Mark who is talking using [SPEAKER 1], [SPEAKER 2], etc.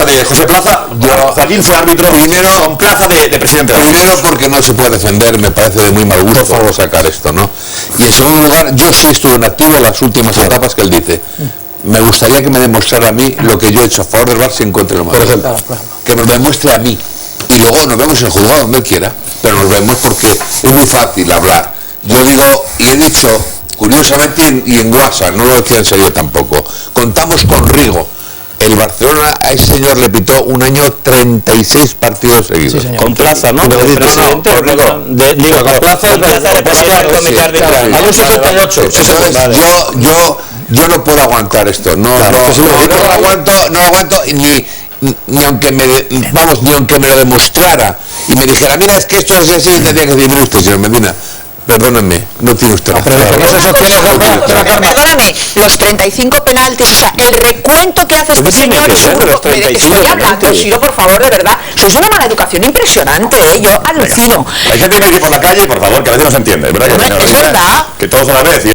[SPEAKER 1] plaza de José Plaza, Joaquín fue árbitro con plaza de presidente.
[SPEAKER 2] Primero porque no se puede defender, me parece de muy mal gusto sacar esto, ¿no? Y en segundo lugar, yo sí estuve en activo en las últimas etapas que él dice. Me gustaría que me demostrara a mí lo que yo he hecho a favor del Barça y en contra del Madrid. Que me lo demuestre a mí. Y luego nos vemos en el juzgado donde él quiera, pero nos vemos porque es muy fácil hablar. Yo digo y he dicho, curiosamente y en WhatsApp, no lo decía en serio tampoco, contamos con Rigo. El Barcelona a ese señor le pitó un año 36 partidos seguidos.
[SPEAKER 3] Sí,
[SPEAKER 4] con Plaza, ¿no?
[SPEAKER 3] Digo, con Plaza
[SPEAKER 4] Plaza
[SPEAKER 3] el comité arbitral.
[SPEAKER 4] Año 68.
[SPEAKER 2] Yo no puedo aguantar esto. No lo aguanto ni aunque me lo demostrara y me dijera, mira, es que esto es así, tendría que decir usted, señor Medina. Perdónenme, no tiene usted razón.
[SPEAKER 5] Perdóname, los 35 penaltis, o sea, el recuento que hace este señor es un grupo. Estoy hablando, Siro, por favor, de verdad. Sois una mala educación impresionante, yo alucino.
[SPEAKER 1] Hay gente que dice por la calle, por favor, que a veces no se entiende, ¿verdad?
[SPEAKER 5] Es verdad.
[SPEAKER 1] Que todos a la vez.